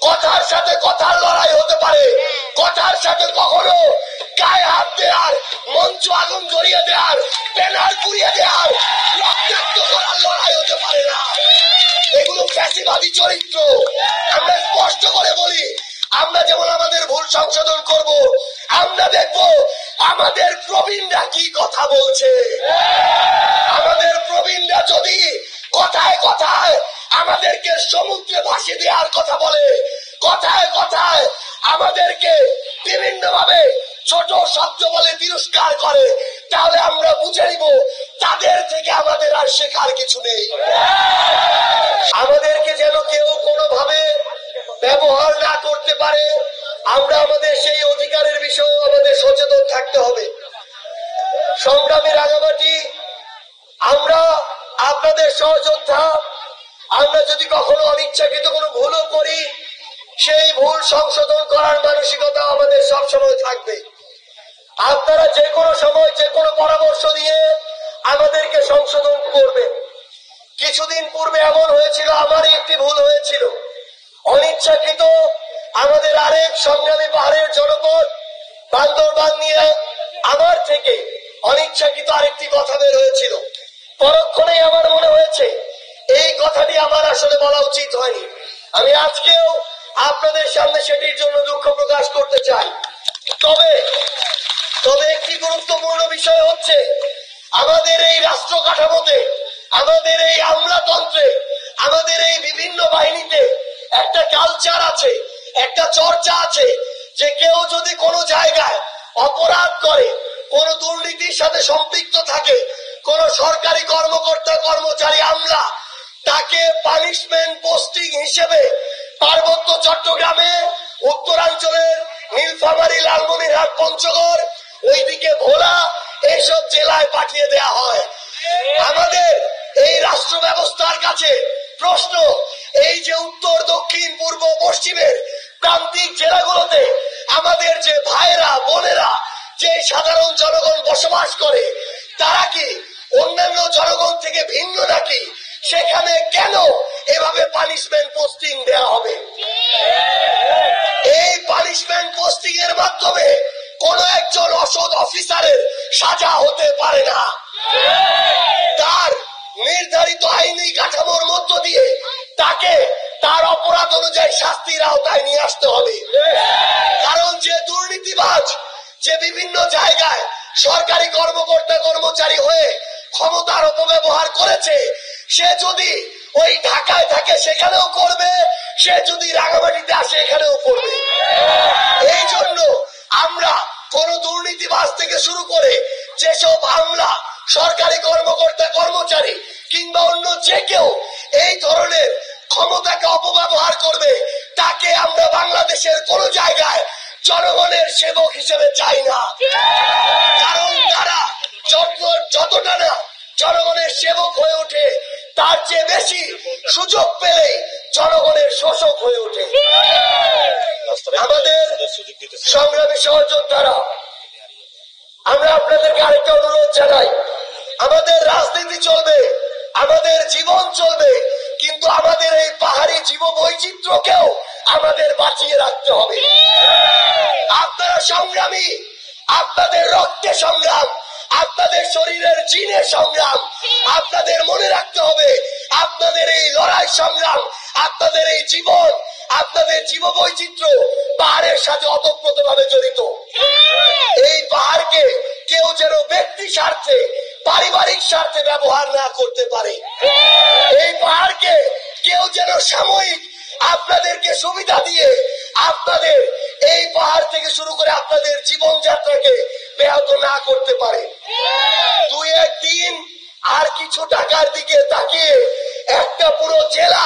কথার সাথে কথার লড়াই হতে পারে, কথার সাথে কখনো গায়ে হাত দেওয়ার, মঞ্চ আগুন ধরিয়ে দেওয়ার, ব্যানার পুড়িয়ে দেওয়ার, রক্তাক্ত করার লড়াই হতে পারে না। এগুলো ফ্যাসিবাদী চরিত্র। আমরা স্পষ্ট করে বলি, আমরা যেমন আমাদের ভুল সংশোধন করব, আমরা দেখব আমাদের প্রবীণরা কি কথা বলছে। আমাদের প্রবীণরা যদি কথায় কথায় আমাদেরকে সমুদ্রে ভাসিয়ে দেওয়ার কথা বলে, কথায় কথায় আমাদেরকে বিভিন্ন ভাবে ছোট শব্দ বলে তিরস্কার করে, তাহলে আমরা বুঝে নিব তাদের থেকে আমাদের আর শেখার কিছু নেই। আমাদেরকে যেন কেউ কোনোভাবে ব্যবহার না করতে পারে, আমরা আমাদের সেই অধিকারের বিষয়ে আমাদের সচেতন থাকতে হবে। সংগ্রামী রাঙামাটি, আমরা আপনাদের সহযোদ্ধা। আমরা যদি কখনো অনিচ্ছাকৃত কোনো ভুলও করি, সেই ভুল সংশোধন করার মানসিকতা আমাদের সবসময় থাকবে। আপনারা যে কোনো সময় যে কোনো পরামর্শ দিয়ে আমাদেরকে সংশোধন করবেন। কিছুদিন পূর্বে এমন হয়েছিল, আমারই একটি ভুল হয়েছিল, অনিচ্ছাকৃত আমাদের আরেক সংগ্রামী পাহাড়ের জনপদ বান্দরবান নিয়ে আমার থেকে অনিচ্ছাকৃত আরেকটি কথা বের হয়েছিল। পরক্ষণেই আমার মনে হয়েছে এই কথাটি আমার আসলে বলা উচিত হয়নি। আমি আজকেও আপনাদের সামনে সেটির জন্য দুঃখ প্রকাশ করতে চাই। তবে একটি গুরুত্বপূর্ণ বিষয় হচ্ছে, আমাদের এই রাষ্ট্র কাঠামোতে, আমাদের এই আমলাতন্ত্রে, আমাদের এই বিভিন্ন বাহিনীতে একটা কালচার আছে, একটা চর্চা আছে যে কেউ যদি কোনো জায়গায় অপরাধ করে, কোন দুর্নীতির সাথে সম্পৃক্ত থাকে, কোন সরকারি কর্মকর্তা কর্মচারী আমলা, তাকে পানিশমেন্ট পোস্টিং হিসেবে পার্বত্য চট্টগ্রামে, উত্তরাঞ্চলের নীলফামারী, লালমনিরহাট, পঞ্চগড়, ওইদিকে ভোলা, এইসব জেলায় পাঠিয়ে দেয়া হয়। আমাদের এই রাষ্ট্র ব্যবস্থার কাছে প্রশ্ন, এই যে উত্তর, দক্ষিণ, পূর্ব, পশ্চিমের প্রান্তিক জেলাগুলোতে আমাদের যে ভাইরা বোনেরা, যে সাধারণ জনগণ বসবাস করে, তারা কি অন্যান্য জনগণ থেকে ভিন্ন নাকি? সেখানে কেন এভাবে পানিশমেন্ট পোস্টিং দেয়া হবে? এই পানিশমেন্ট পোস্টিং এর মাধ্যমে কোন একজন অসৎ অফিসারের সাজা হতে পারে না। তার নির্ধারিত আইনি কাঠামোর মধ্য দিয়ে তাকে তার অপরাধ অনুযায়ী শাস্তির আওতায় নিয়ে আসতে হবে। কারণ যে দুর্নীতিবাজ, যে বিভিন্ন জায়গায় সরকারি কর্মকর্তা কর্মচারী হয়ে ক্ষমতার অপব্যবহার করেছে, সে যদি ওই ঢাকায় থাকে সেখানেও করবে, সে যদি রাঙামাটিতে আসে এখানেও করবে। এই জন্য আমরা কোন দুর্নীতিবাজ থেকে শুরু করে যেসব আমলা, সরকারি কর্মকর্তা কর্মচারী কিংবা অন্য যে কেউ এই ধরনের ক্ষমতাকে অপব্যবহার করবে, তাকে আমরা বাংলাদেশের কোন জায়গায় জনগণের সেবক হিসেবে চাই না। কারণ তারা যতটা না জনগণের সেবক হয়ে ওঠে, তার চেয়ে বেশি সুযোগ পেলে জনগণের শোষক হয়ে ওঠে। আমাদের সংগ্রামী সহযোদ্ধারা, আমরা আপনাদেরকে আরেকটা অনুরোধ জানাই, আমাদের রাজনীতি চলবে, আমাদের জীবন চলবে, কিন্তু আমাদের এই পাহাড়ি জীব বৈচিত্র্যকেও আমাদের বাঁচিয়ে রাখতে হবে। আপনারা সংগ্রামী, আপনাদের রক্তে সংগ্রাম, আপনাদের শরীরের জিনে সংগ্রাম, আপনাদের মনে রাখতে হবে আপনাদের এই লড়াই সংগ্রাম, আপনাদের এই জীবন, আপনাদের জীব বৈচিত্র্য পাহাড়ের সাথে ওতপ্রোত ভাবে জড়িত। এই পাহাড়কে কেউ যেন ব্যক্তি স্বার্থে, পারিবারিক স্বার্থে ব্যবহার না করতে পারে। এই পাহাড়কে কেউ যেন সাময়িক আপনাদেরকে সুবিধা দিয়ে আপনাদের এই পাহাড় থেকে শুরু করে আপনাদের জীবনযাত্রাকে ব্যাহত না করতে পারে। দুই একদিন আর কিছু টাকার দিকে তাকিয়ে একটা পুরো জেলা,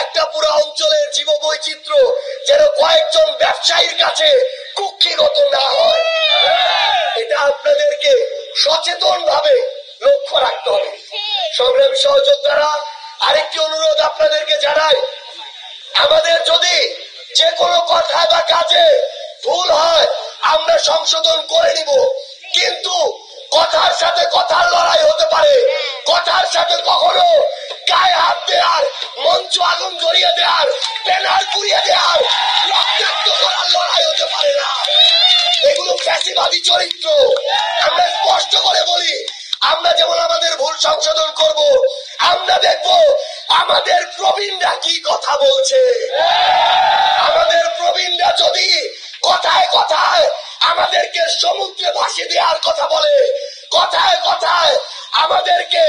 একটা পুরো অঞ্চলের জীব বৈচিত্র্য যেন কয়েকজন ব্যবসায়ীর কাছে কুক্ষিগত না হয়, এটা আপনাদেরকে সচেতন ভাবে লক্ষ্য রাখতে হবে। সংগ্রামী সহযোদ্ধারা, আরেকটি অনুরোধ আপনাদেরকে জানাই, আমাদের যদি যে কোনো কথা বা কাজে ভুল হয় আমরা সংশোধন করে নিব, কিন্তু কথার সাথে কথার লড়াই হতে পারে, কথার সাথে কখনো গায়ে হাত দেওয়ার, মঞ্চ আগুন ধরিয়ে দেওয়ার, ব্যানার পুড়িয়ে দেওয়ার, চরিত্র। আমরা স্পষ্ট করে বলি, আমরা যেমন আমাদের ভুল সংশোধন করব, আমরা দেখব আমাদের প্রবীণরা কি কথা বলছে। আমাদের প্রবীণরা যদি কথায় কথায় আমাদেরকে সমুদ্রে ভাসিয়ে দেওয়ার কথা বলে, কথায় কথায় আমাদেরকে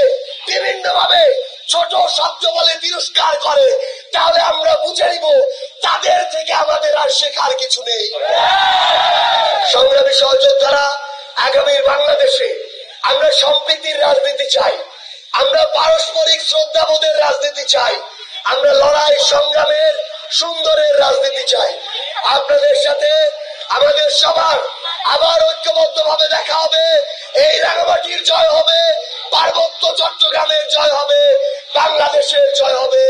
বিভিন্ন ভাবে ছোট শব্দ বলে তিরস্কার করে, তাহলে আমরা বুঝে নিব তাদের থেকে আমাদের আর শেখার কিছু নেই। সংগ্রামী সহযোদ্ধারা, আগামীর বাংলাদেশে আমরা সম্প্রীতির রাজনীতি চাই, আমরা পারস্পরিক শ্রদ্ধাবোধের রাজনীতি চাই, আমরা লড়াই সংগ্রামের সুন্দরের রাজনীতি চাই। আপনাদের সাথে আমাদের সবার আবার ঐক্যবদ্ধ ভাবে দেখা হবে। এই রাঙামাটির জয় হবে, পার্বত্য চট্টগ্রামের জয় হবে, বাংলাদেশের জয় হবে।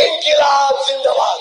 ইনকিলাব জিন্দাবাদ।